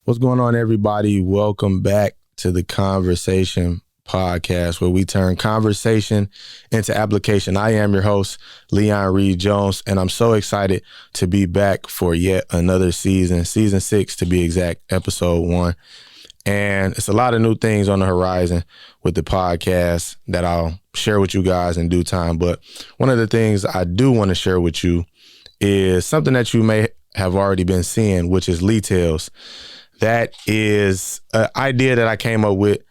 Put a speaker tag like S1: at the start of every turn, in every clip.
S1: What's going on, everybody? Welcome back to the converSAYtion podcast, where we turn conversation into application. I am your host, Leon Reed Jones, and I'm so excited to be back for yet another season 6 to be exact, episode 1. And it's a lot of new things on the horizon with the podcast that I'll share with you guys in due time. But one of the things I do want to share with you is something that you may have already been seeing, which is Lee Tales. That is an idea that I came up with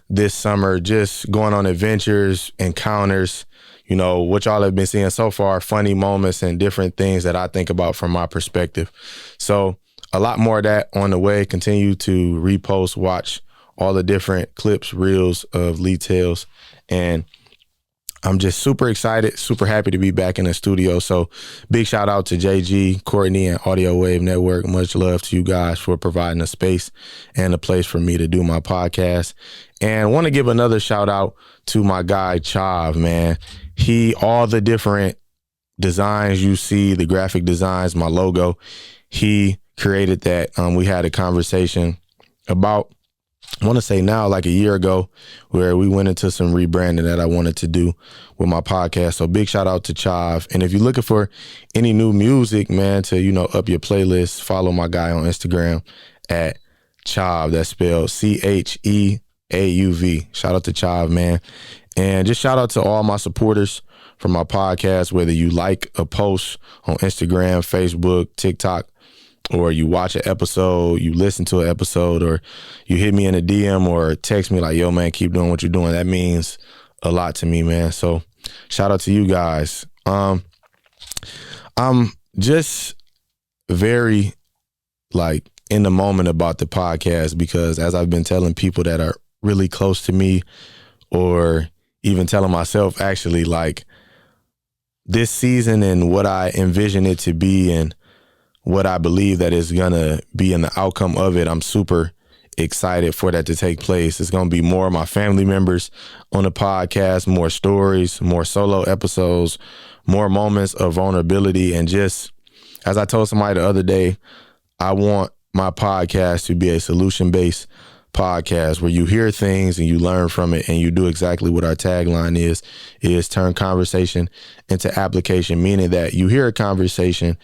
S1: this summer, just going on adventures, encounters, what y'all have been seeing so far, funny moments and different things that I think about from my perspective. So a lot more of that on the way. Continue to repost, watch all the different clips, reels of Lee Tales. And I'm just super excited, super happy to be back in the studio. So big shout out to JG, Courtney, and Audio Wave Network. Much love to you guys for providing a space and a place for me to do my podcast. And I want to give another shout out to my guy, Chav, man. All the different designs you see, the graphic designs, my logo, he created that. We had a conversation about, I want to say now, like a year ago, where we went into some rebranding that I wanted to do with my podcast. So big shout out to Chav. And if you're looking for any new music, man, to, up your playlist, follow my guy on Instagram at Chav. That's spelled CHEAUV. Shout out to Chav, man. And just shout out to all my supporters from my podcast, whether you like a post on Instagram, Facebook, TikTok, or you watch an episode, you listen to an episode, or you hit me in a DM or text me like, yo, man, keep doing what you're doing. That means a lot to me, man. So shout out to you guys. I'm just very in the moment about the podcast, because as I've been telling people that are really close to me, or even telling myself, actually, this season and what I envision it to be and what I believe that is going to be in the outcome of it, I'm super excited for that to take place. It's going to be more of my family members on the podcast, more stories, more solo episodes, more moments of vulnerability. And just, as I told somebody the other day, I want my podcast to be a solution-based podcast where you hear things and you learn from it and you do exactly what our tagline is turn conversation into application, meaning that you hear a conversation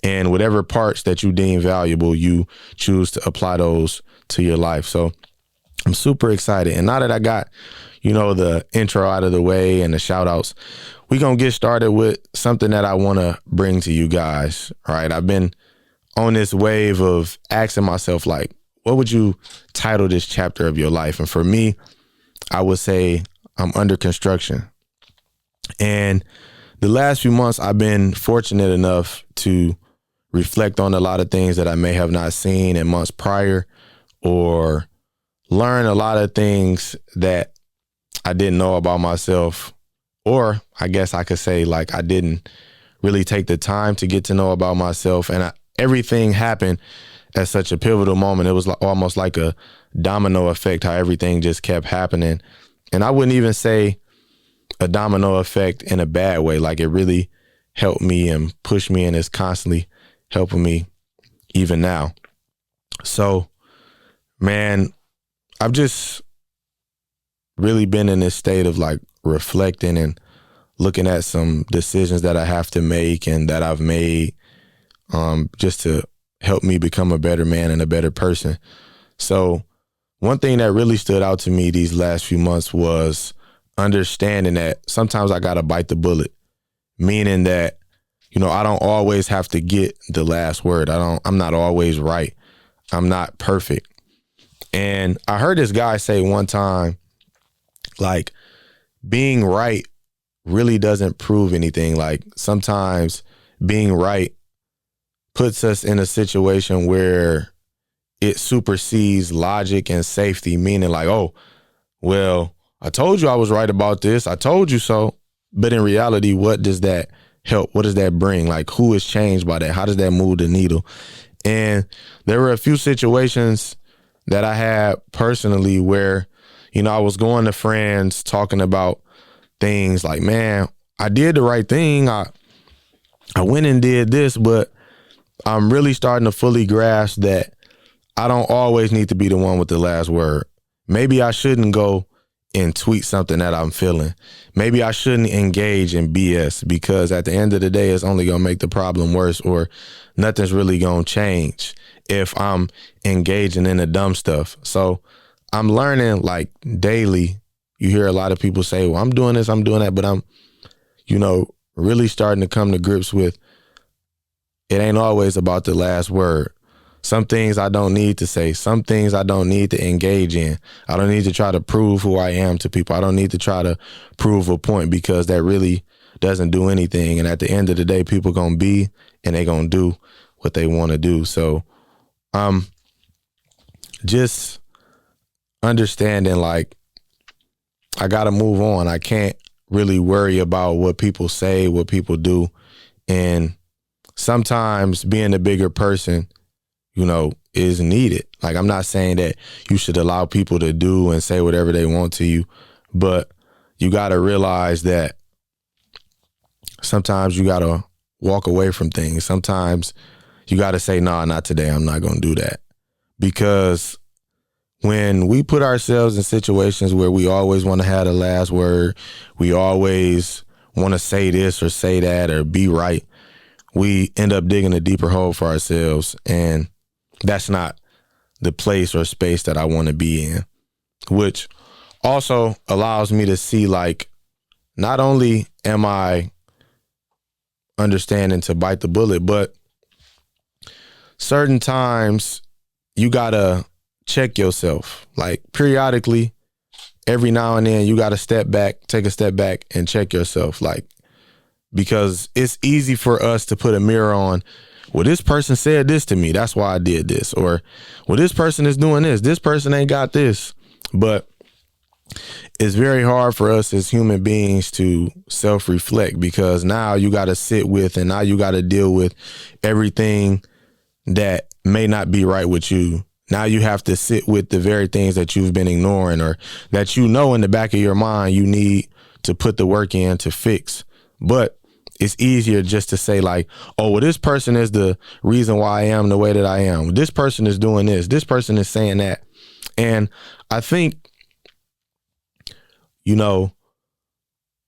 S1: and whatever parts that you deem valuable, you choose to apply those to your life. So I'm super excited. And now that I got, the intro out of the way and the shout outs, we're going to get started with something that I want to bring to you guys. All right. I've been on this wave of asking myself, what would you title this chapter of your life? And for me, I would say I'm under construction. And the last few months, I've been fortunate enough to reflect on a lot of things that I may have not seen in months prior, or learn a lot of things that I didn't know about myself, or I guess I could say I didn't really take the time to get to know about myself. And everything happened at such a pivotal moment. It was almost like a domino effect, how everything just kept happening. And I wouldn't even say a domino effect in a bad way. It really helped me and pushed me, and is constantly helping me even now. So, man, I've just really been in this state of reflecting and looking at some decisions that I have to make and that I've made just to help me become a better man and a better person. So one thing that really stood out to me these last few months was understanding that sometimes I got to bite the bullet, meaning that, I don't always have to get the last word. I'm not always right. I'm not perfect. And I heard this guy say one time, being right really doesn't prove anything. Sometimes being right puts us in a situation where it supersedes logic and safety, meaning oh, well, I told you I was right about this. I told you so. But in reality, what does that help? What does that bring? Who is changed by that? How does that move the needle? And there were a few situations that I had personally where, I was going to friends talking about things man, I did the right thing. I went and did this, but I'm really starting to fully grasp that I don't always need to be the one with the last word. Maybe I shouldn't go and tweet something that I'm feeling. Maybe I shouldn't engage in BS, because at the end of the day, it's only going to make the problem worse, or nothing's really going to change if I'm engaging in the dumb stuff. So I'm learning, like, daily. You hear a lot of people say, well, I'm doing this, I'm doing that, but I'm, really starting to come to grips with it ain't always about the last word. Some things I don't need to say. Some things I don't need to engage in. I don't need to try to prove who I am to people. I don't need to try to prove a point, because that really doesn't do anything. And at the end of the day, people going to be and they going to do what they want to do. So just understanding, like, I got to move on. I can't really worry about what people say, what people do. And sometimes being a bigger person, is needed. Like, I'm not saying that you should allow people to do and say whatever they want to you, but you got to realize that sometimes you got to walk away from things. Sometimes you got to say, nah, not today. I'm not going to do that. Because when we put ourselves in situations where we always want to have the last word, we always want to say this or say that or be right, we end up digging a deeper hole for ourselves. And that's not the place or space that I want to be in, which also allows me to see, like, not only am I understanding to bite the bullet, but certain times you got to check yourself. Like, periodically, every now and then, you got to step back, take a step back and check yourself. Like, because it's easy for us to put a mirror on, well, this person said this to me, that's why I did this. Or, well, this person is doing this person ain't got this. But it's very hard for us as human beings to self-reflect, because now you got to sit with, and now you got to deal with everything that may not be right with you. Now you have to sit with the very things that you've been ignoring, or that in the back of your mind you need to put the work in to fix. But it's easier just to say, like, oh, well, this person is the reason why I am the way that I am. This person is doing this. This person is saying that. And I think,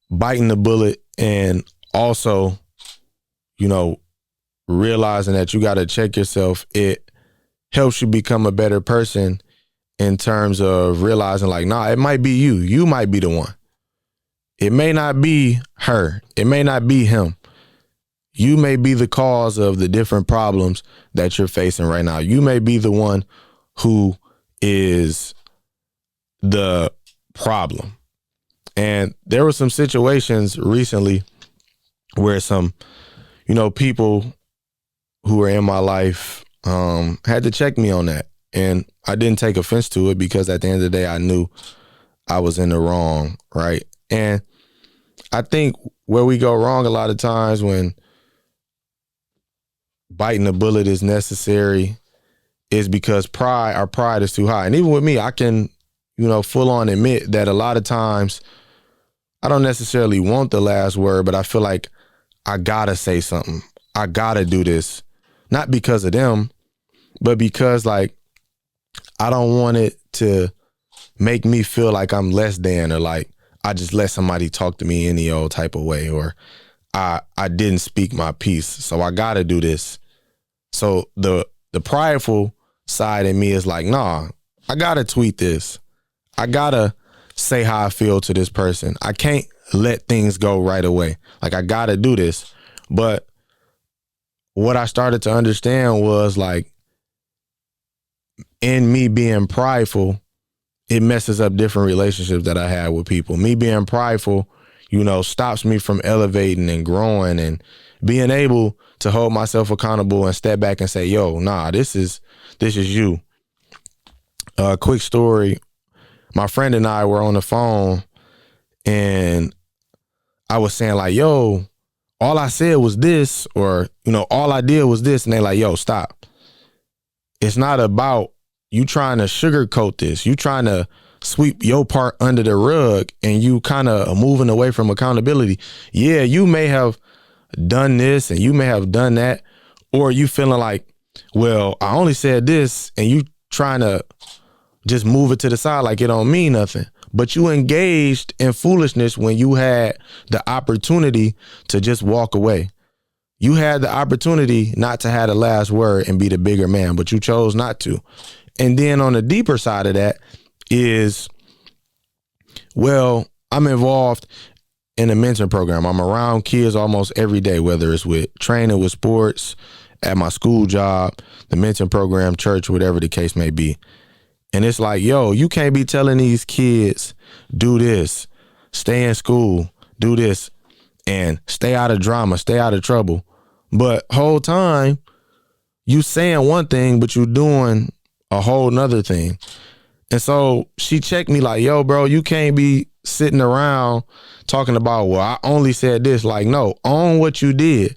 S1: biting the bullet, and also, realizing that you got to check yourself, it helps you become a better person in terms of realizing, like, nah, it might be you. You might be the one. It may not be her. It may not be him. You may be the cause of the different problems that you're facing right now. You may be the one who is the problem. And there were some situations recently where some, people who were in my life had to check me on that. And I didn't take offense to it, because at the end of the day, I knew I was in the wrong, right? And I think where we go wrong a lot of times when biting the bullet is necessary is because our pride is too high. And even with me, I can, full on admit that a lot of times I don't necessarily want the last word, but I feel like I gotta say something. I gotta do this. Not because of them, but because, like, I don't want it to make me feel like I'm less than, or like I just let somebody talk to me any old type of way, or I didn't speak my piece, so I gotta do this. So the prideful side in me is like, nah, I gotta tweet this. I gotta say how I feel to this person. I can't let things go right away. Like, I gotta do this. But what I started to understand was, like, in me being prideful, it messes up different relationships that I had with people. Me being prideful, stops me from elevating and growing and being able to hold myself accountable and step back and say, yo, nah, this is you. Quick story. My friend and I were on the phone, and I was saying, like, yo, all I said was this, or, all I did was this. And they're like, yo, stop. It's not about you trying to sugarcoat this. You trying to sweep your part under the rug, and you kind of moving away from accountability. Yeah, you may have done this and you may have done that, or you feeling like, well, I only said this and you trying to just move it to the side like it don't mean nothing. But you engaged in foolishness when you had the opportunity to just walk away. You had the opportunity not to have the last word and be the bigger man, but you chose not to. And then on the deeper side of that is, well, I'm involved in a mentoring program. I'm around kids almost every day, whether it's with training, with sports, at my school job, the mentoring program, church, whatever the case may be. And it's like, yo, you can't be telling these kids, do this, stay in school, do this, and stay out of drama, stay out of trouble. But whole time, you saying one thing, but you doing a whole nother thing. And so she checked me like, yo, bro, you can't be sitting around talking about, well, I only said this. Like, no, own what you did,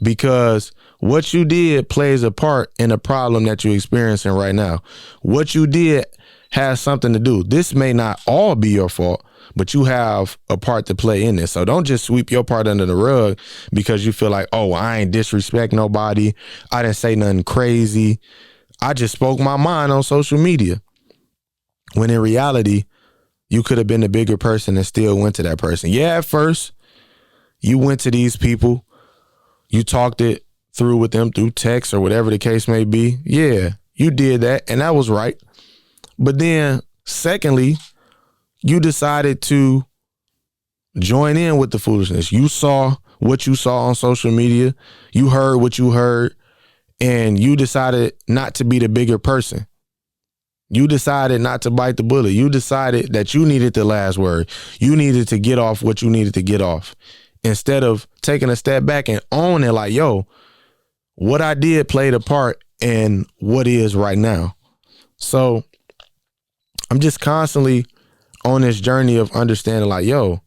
S1: because what you did plays a part in the problem that you're experiencing right now. What you did has something to do. This may not all be your fault, but you have a part to play in this. So don't just sweep your part under the rug because you feel like, oh, I ain't disrespect nobody. I didn't say nothing crazy. I just spoke my mind on social media. When in reality, you could have been the bigger person and still went to that person. Yeah, at first, you went to these people. You talked it through with them through text or whatever the case may be. Yeah, you did that, and that was right. But then, secondly, you decided to join in with the foolishness. You saw what you saw on social media. You heard what you heard, and you decided not to be the bigger person. You decided not to bite the bullet. You decided that you needed the last word. You needed to get off what you needed to get off, instead of taking a step back and owning like, yo, what I did played a part in what is right now. So I'm just constantly on this journey of understanding like, yo,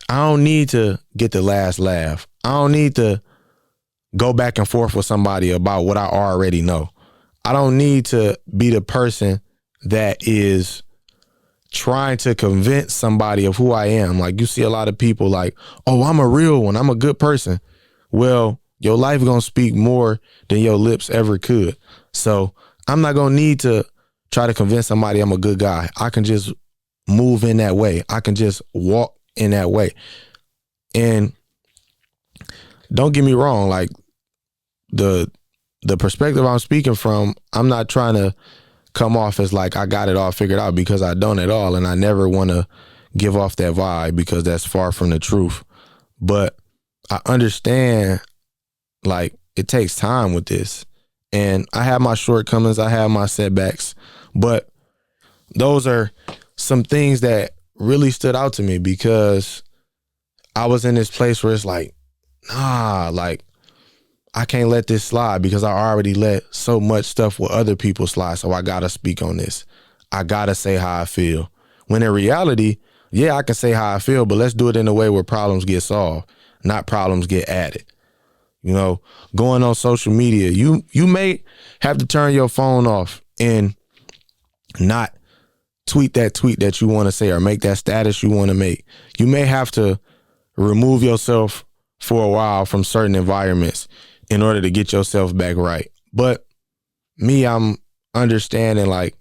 S1: I don't need to get the last laugh. I don't need to go back and forth with somebody about what I already know. I don't need to be the person that is trying to convince somebody of who I am. Like, you see a lot of people like, oh, I'm a real one. I'm a good person. Well, your life gonna speak more than your lips ever could. So I'm not gonna need to try to convince somebody I'm a good guy. I can just move in that way. I can just walk in that way. And don't get me wrong, like the perspective I'm speaking from, I'm not trying to come off as like I got it all figured out, because I don't at all. And I never want to give off that vibe, because that's far from the truth. But I understand, like, it takes time with this. And I have my shortcomings, I have my setbacks, but those are some things that really stood out to me, because I was in this place where it's like, nah, like, I can't let this slide, because I already let so much stuff with other people slide. So I got to speak on this. I got to say how I feel. When in reality, yeah, I can say how I feel, but let's do it in a way where problems get solved, not problems get added. You know, going on social media, you may have to turn your phone off and not tweet that you want to say, or make that status you want to make. You may have to remove yourself for a while from certain environments in order to get yourself back right. But me, I'm understanding, like,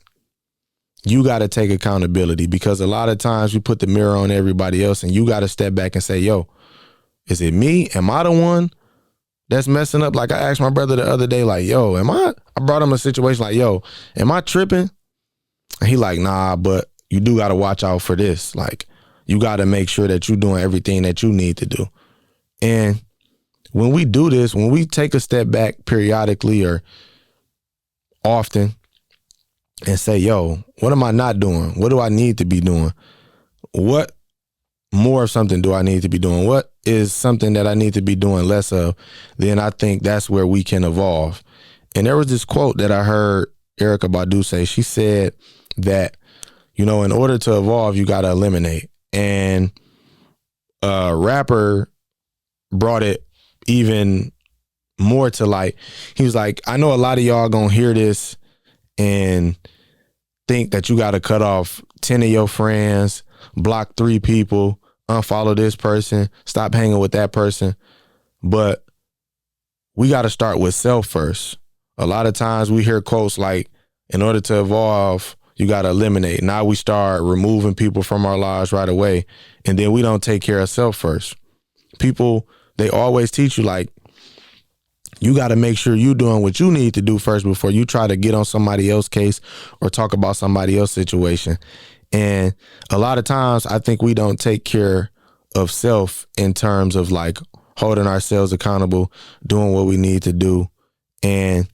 S1: you got to take accountability, because a lot of times you put the mirror on everybody else, and you got to step back and say, yo, is it me? Am I the one that's messing up? Like, I asked my brother the other day, like, yo, I brought him a situation like, yo, am I tripping? And he like, nah, but you do got to watch out for this. Like, you got to make sure that you're doing everything that you need to do. And when we do this, when we take a step back periodically or often and say, yo, what am I not doing? What do I need to be doing? What more of something do I need to be doing? What is something that I need to be doing less of? Then I think that's where we can evolve. And there was this quote that I heard Erykah Badu say. She said that, you know, in order to evolve, you got to eliminate. And a rapper brought it even more to light. He was like, I know a lot of y'all gonna hear this and think that you gotta cut off 10 of your friends, block 3 people, unfollow this person, stop hanging with that person. But we gotta start with self first. A lot of times we hear quotes like, In order to evolve, you got to eliminate. Now we start removing people from our lives right away, and then we don't take care of self first. People, they always teach you, like, you got to make sure you're doing what you need to do first before you try to get on somebody else's case or talk about somebody else's situation. And a lot of times I think we don't take care of self in terms of like holding ourselves accountable, doing what we need to do. And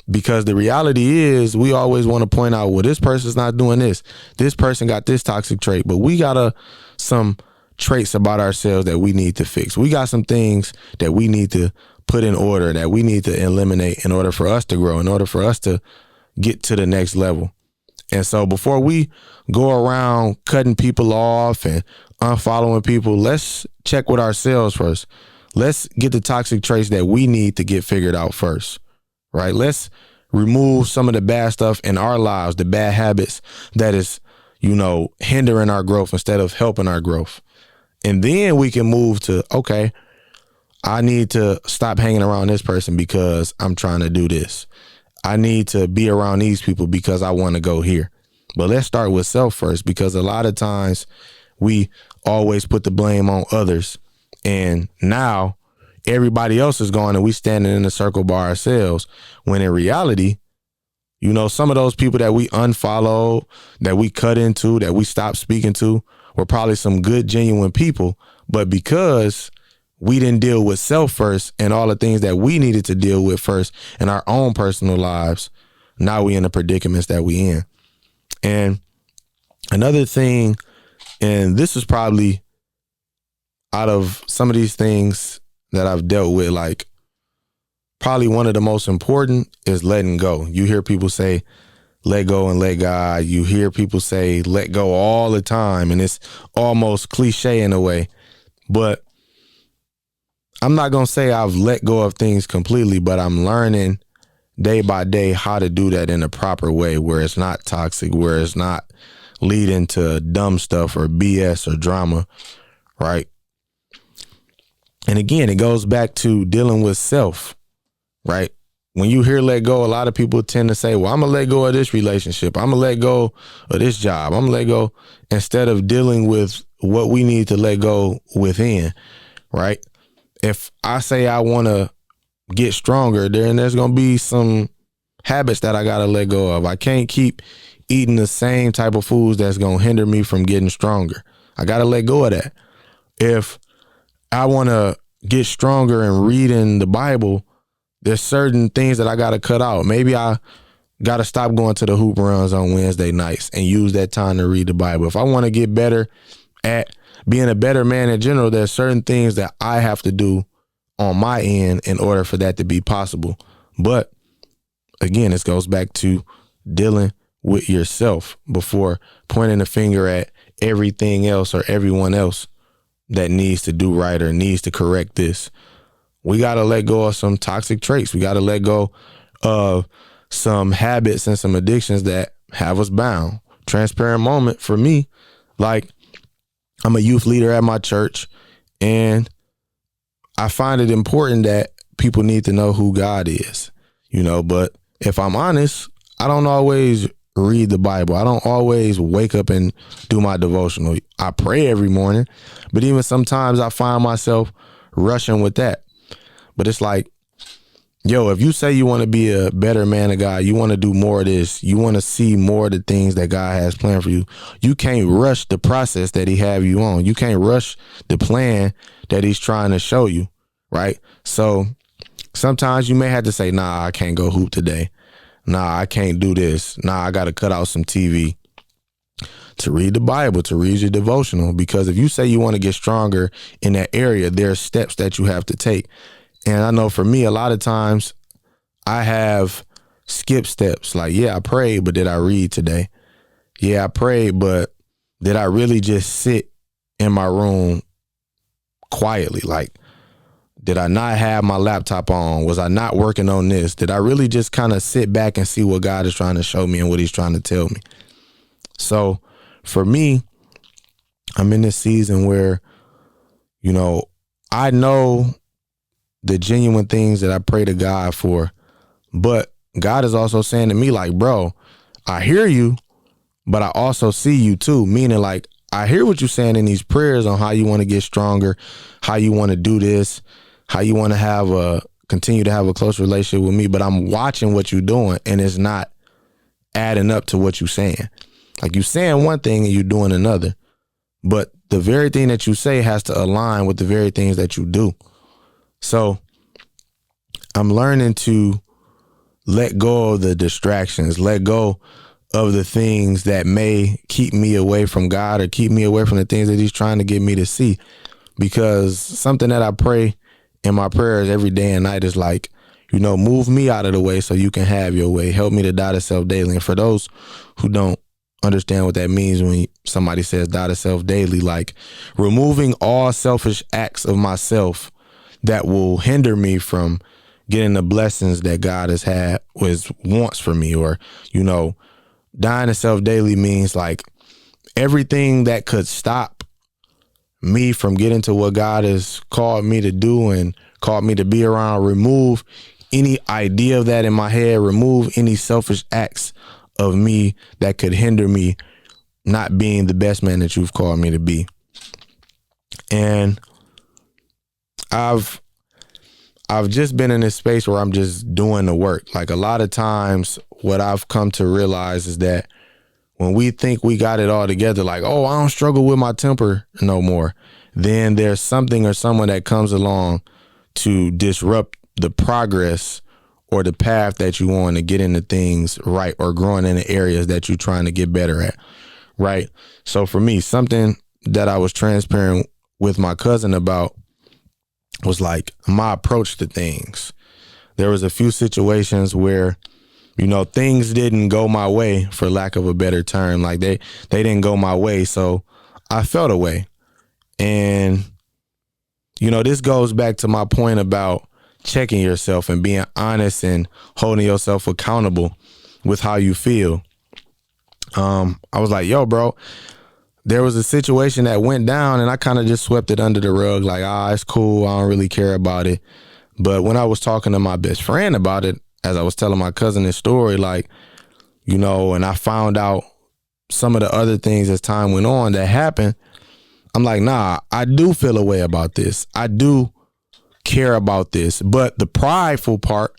S1: because the reality is we always want to point out, well, this person's not doing this. This person got this toxic trait, but we got some traits about ourselves that we need to fix. We got some things that we need to put in order, that we need to eliminate in order for us to grow, in order for us to get to the next level. And so before we go around cutting people off and unfollowing people, let's check with ourselves first. Let's get the toxic traits that we need to get figured out first, right? Let's remove some of the bad stuff in our lives, the bad habits that is, hindering our growth instead of helping our growth. And then we can move to, okay, I need to stop hanging around this person because I'm trying to do this. I need to be around these people because I want to go here. But let's start with self first, because a lot of times we always put the blame on others. And now everybody else is gone and we standing in a circle by ourselves, when in reality, some of those people that we unfollowed, that we cut into, that we stopped speaking to, were probably some good, genuine people. But because we didn't deal with self first and all the things that we needed to deal with first in our own personal lives, now we in the predicaments that we in. And another thing, and this is probably out of some of these things that I've dealt with, like probably one of the most important is letting go. You hear people say, let go and let God. You hear people say, let go all the time. And it's almost cliche in a way, but I'm not going to say I've let go of things completely, but I'm learning day by day how to do that in a proper way, where it's not toxic, where it's not leading to dumb stuff or BS or drama, right? And again, it goes back to dealing with self, right? When you hear let go, a lot of people tend to say, well, I'm going to let go of this relationship. I'm going to let go of this job. I'm going to let go, instead of dealing with what we need to let go within, right? If I say I want to get stronger, then there's going to be some habits that I got to let go of. I can't keep eating the same type of foods that's going to hinder me from getting stronger. I got to let go of that. If I want to get stronger and reading the Bible, there's certain things that I got to cut out. Maybe I got to stop going to the hoop runs on Wednesday nights and use that time to read the Bible. If I want to get better at being a better man in general, there's certain things that I have to do on my end in order for that to be possible. But again, this goes back to dealing with yourself before pointing the finger at everything else or everyone else that needs to do right or needs to correct this. We got to let go of some toxic traits. We got to let go of some habits and some addictions that have us bound. Transparent moment for me, like, I'm a youth leader at my church, and I find it important that people need to know who God is, but if I'm honest, I don't always read the Bible. I don't always wake up and do my devotional. I pray every morning, but even sometimes I find myself rushing with that. But it's like, if you say you want to be a better man of God, you want to do more of this, you want to see more of the things that God has planned for you, you can't rush the process that he have you on. You can't rush the plan that he's trying to show you, right? So sometimes you may have to say, nah, I can't go hoop today. Nah, I can't do this. Nah, I got to cut out some TV to read the Bible, to read your devotional. Because if you say you want to get stronger in that area, there are steps that you have to take. And I know for me, a lot of times I have skipped steps. Like, I prayed, but did I read today? Yeah, I prayed, but did I really just sit in my room quietly? Like, did I not have my laptop on? Was I not working on this? Did I really just kind of sit back and see what God is trying to show me and what he's trying to tell me? So for me, I'm in this season where, I know the genuine things that I pray to God for, but God is also saying to me, like, bro, I hear you, but I also see you too. Meaning, like, I hear what you're saying in these prayers on how you want to get stronger, how you want to do this, how you want to continue to have a close relationship with me. But I'm watching what you're doing, and it's not adding up to what you're saying. Like, you're saying one thing and you're doing another. But the very thing that you say has to align with the very things that you do. So I'm learning to let go of the distractions, let go of the things that may keep me away from God or keep me away from the things that he's trying to get me to see. Because something that I pray in my prayers every day and night is like, move me out of the way so you can have your way. Help me to die to self daily. And for those who don't understand what that means when somebody says die to self daily, like removing all selfish acts of myself that will hinder me from getting the blessings that God wants for me. Or, dying to self daily means like everything that could stop me from getting to what God has called me to do and called me to be around. Remove any idea of that in my head. Remove any selfish acts of me that could hinder me not being the best man that you've called me to be. And I've just been in this space where I'm just doing the work. Like, a lot of times what I've come to realize is that when we think we got it all together, like, oh, I don't struggle with my temper no more, then there's something or someone that comes along to disrupt the progress or the path that you want to get into things right, or growing in the areas that you're trying to get better at. Right. So for me, something that I was transparent with my cousin about was like my approach to things. There was a few situations where, things didn't go my way, for lack of a better term. Like they didn't go my way. So I felt away. And, this goes back to my point about checking yourself and being honest and holding yourself accountable with how you feel. I was like, yo, bro, there was a situation that went down and I kind of just swept it under the rug. Like, it's cool. I don't really care about it. But when I was talking to my best friend about it, as I was telling my cousin this story, like, and I found out some of the other things as time went on that happened, I'm like, nah, I do feel a way about this. I do care about this. But the prideful part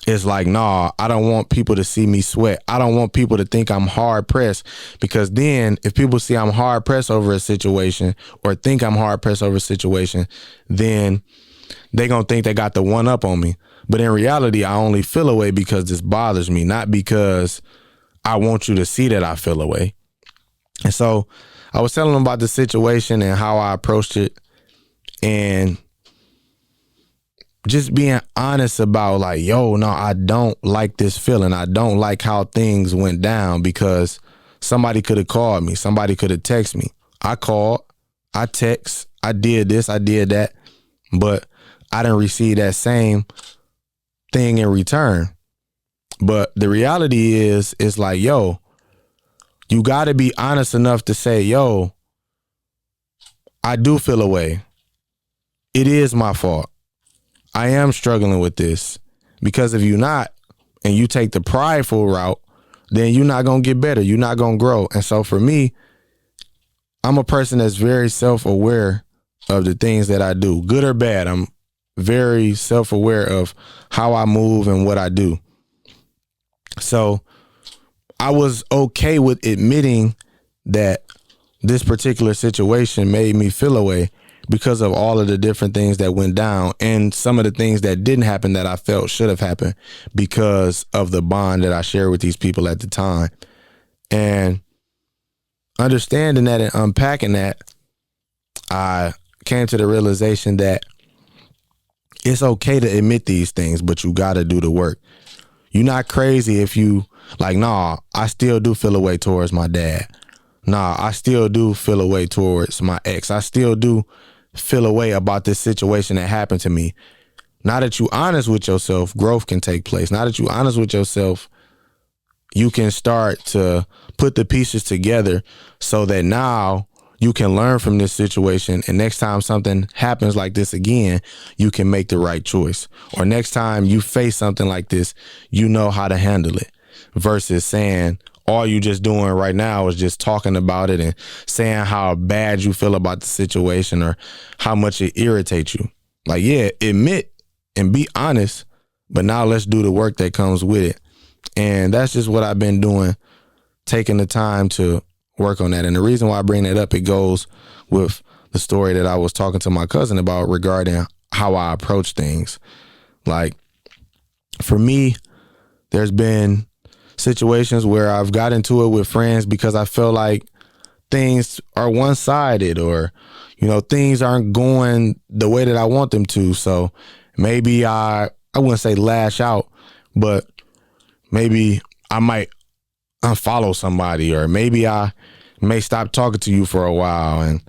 S1: is like, nah, I don't want people to see me sweat. I don't want people to think I'm hard pressed, because then if people see I'm hard pressed over a situation or think I'm hard pressed over a situation, then they gonna think they got the one up on me. But in reality, I only feel away because this bothers me, not because I want you to see that I feel away. And so I was telling them about the situation and how I approached it, and just being honest about like, yo, no, I don't like this feeling. I don't like how things went down, because somebody could have called me. Somebody could have texted me. I called, I text, I did this, I did that, but I didn't receive that same thing in return. But the reality is, it's like, yo, you got to be honest enough to say, yo, I do feel away. It is my fault. I am struggling with this. Because if you're not, and you take the prideful route, then you're not going to get better. You're not going to grow. And so for me, I'm a person that's very self-aware of the things that I do, good or bad. I'm very self-aware of how I move and what I do. So I was okay with admitting that this particular situation made me feel away because of all of the different things that went down, and some of the things that didn't happen that I felt should have happened because of the bond that I shared with these people at the time. And understanding that and unpacking that, I came to the realization that it's okay to admit these things, but you got to do the work. You're not crazy if you like, nah, I still do feel a way towards my dad. Nah, I still do feel a way towards my ex. I still do feel a way about this situation that happened to me. Now that you're honest with yourself, growth can take place. Now that you're honest with yourself, you can start to put the pieces together so that now you can learn from this situation, and next time something happens like this again, you can make the right choice. Or next time you face something like this, you know how to handle it, versus saying all you just doing right now is just talking about it and saying how bad you feel about the situation or how much it irritates you. Like, yeah, admit and be honest, but now let's do the work that comes with it. And that's just what I've been doing, taking the time to work on that. And the reason why I bring that up, it goes with the story that I was talking to my cousin about regarding how I approach things. Like, for me, there's been situations where I've got into it with friends because I feel like things are one-sided, or, you know, things aren't going the way that I want them to. So maybe I wouldn't say lash out, but maybe I might unfollow somebody, or maybe I may stop talking to you for a while, and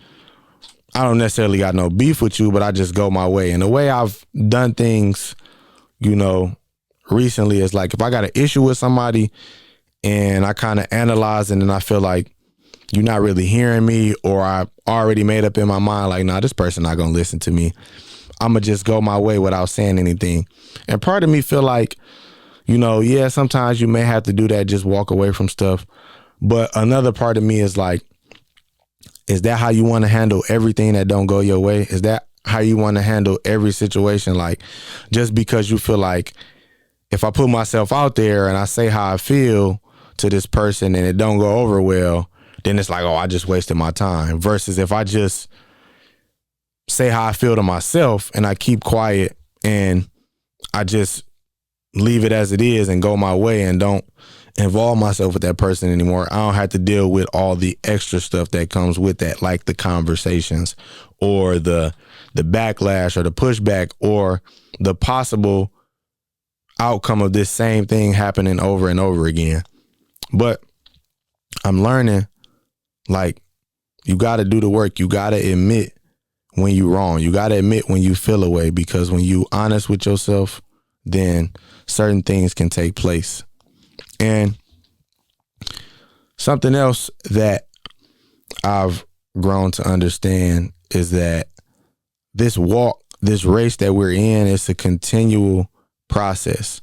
S1: I don't necessarily got no beef with you, but I just go my way. And the way I've done things, you know, recently is like, if I got an issue with somebody and I kind of analyze it and I feel like you're not really hearing me, or I already made up in my mind like, nah, this person not gonna listen to me, I'm gonna just go my way without saying anything. And part of me feel like, you know, yeah, sometimes you may have to do that, just walk away from stuff. But another part of me is like, is that how you want to handle everything that don't go your way? Is that how you want to handle every situation? Like, just because you feel like if I put myself out there and I say how I feel to this person and it don't go over well, then it's like, oh, I just wasted my time. Versus if I just say how I feel to myself and I keep quiet and I just leave it as it is and go my way and don't involve myself with that person anymore, I don't have to deal with all the extra stuff that comes with that, like the conversations or the backlash or the pushback or the possible outcome of this same thing happening over and over again. But I'm learning, like, you got to do the work. You got to admit when you're wrong. You got to admit when you feel away, because when you honest with yourself, then certain things can take place. And something else that I've grown to understand is that this walk, this race that we're in, is a continual process,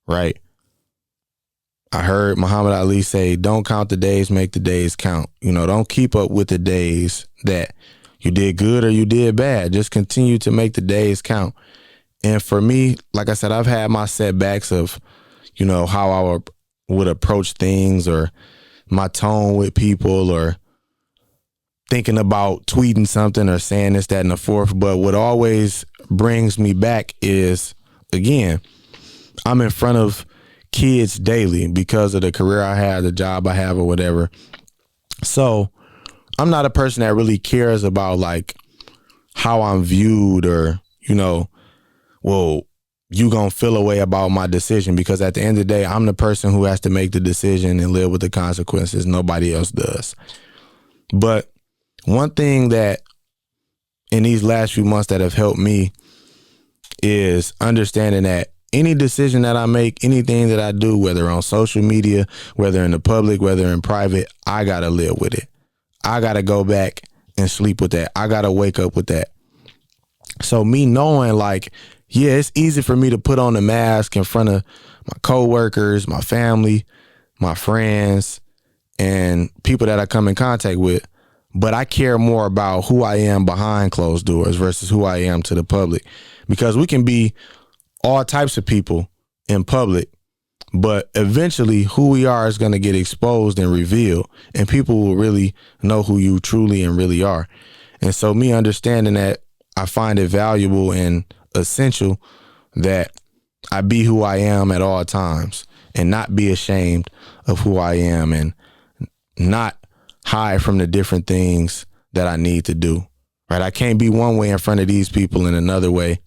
S1: right? I heard Muhammad Ali say, don't count the days, make the days count. You know, don't keep up with the days that you did good or you did bad. Just continue to make the days count. And for me, like I said, I've had my setbacks of, you know, how I would approach things, or my tone with people, or thinking about tweeting something or saying this, that, and the fourth. But what always brings me back is, again, I'm in front of kids daily because of the career I have, the job I have, or whatever. So I'm not a person that really cares about like how I'm viewed, or, you know, well, you gonna feel a way about my decision, because at the end of the day, I'm the person who has to make the decision and live with the consequences. Nobody else does. But one thing that in these last few months that have helped me is understanding that any decision that I make, anything that I do, whether on social media, whether in the public, whether in private, I gotta live with it. I gotta go back and sleep with that. I gotta wake up with that. So me knowing, like, yeah, it's easy for me to put on a mask in front of my coworkers, my family, my friends, and people that I come in contact with. But I care more about who I am behind closed doors versus who I am to the public. Because we can be all types of people in public, but eventually who we are is going to get exposed and revealed, and people will really know who you truly and really are. And so me understanding that, I find it valuable and essential that I be who I am at all times and not be ashamed of who I am, and not hide from the different things that I need to do, right? I can't be one way in front of these people and another way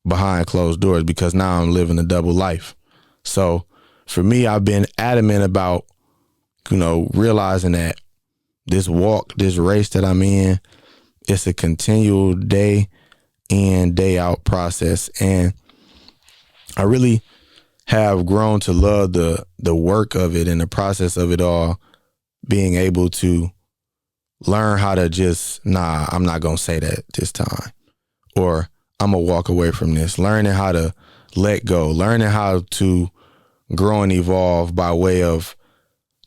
S1: behind closed doors, because now I'm living a double life. So for me, I've been adamant about, you know, realizing that this walk, this race that I'm in, it's a continual day in, day out process. And I really have grown to love the work of it and the process of it all, being able to learn how to just, nah, I'm not going to say that this time. Or I'm going to walk away from this. Learning how to let go. Learning how to grow and evolve by way of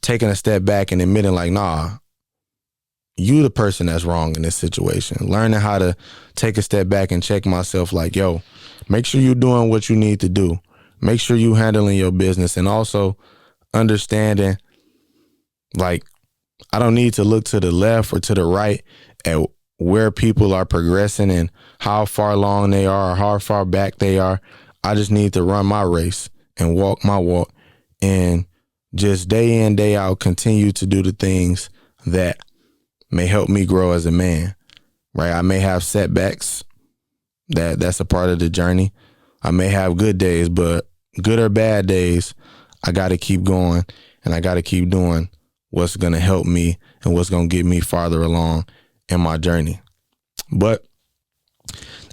S1: taking a step back and admitting like, nah, you the person that's wrong in this situation. Learning how to take a step back and check myself like, yo, make sure you're doing what you need to do. Make sure you handling your business, and also understanding like I don't need to look to the left or to the right at where people are progressing and how far along they are or how far back they are. I just need to run my race and walk my walk and just day in, day out, continue to do the things that may help me grow as a man, right? I may have setbacks. That's a part of the journey. I may have good days, but good or bad days, I got to keep going, and I got to keep doing what's going to help me and what's going to get me farther along in my journey. But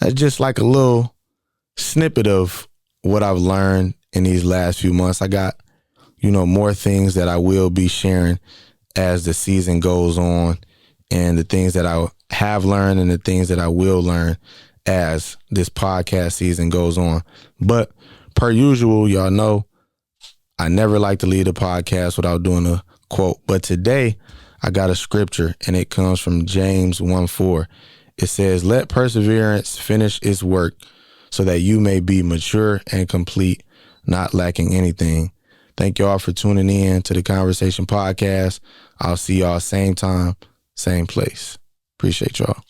S1: that's just like a little snippet of what I've learned in these last few months. I got, more things that I will be sharing as the season goes on, and the things that I have learned and the things that I will learn as this podcast season goes on. But per usual, y'all know I never like to lead a podcast without doing a quote. But today I got a scripture, and it comes from James 1:4. It says, "Let perseverance finish its work so that you may be mature and complete, not lacking anything." Thank y'all for tuning in to the converSAYtion podcast. I'll see y'all same time, same place. Appreciate y'all.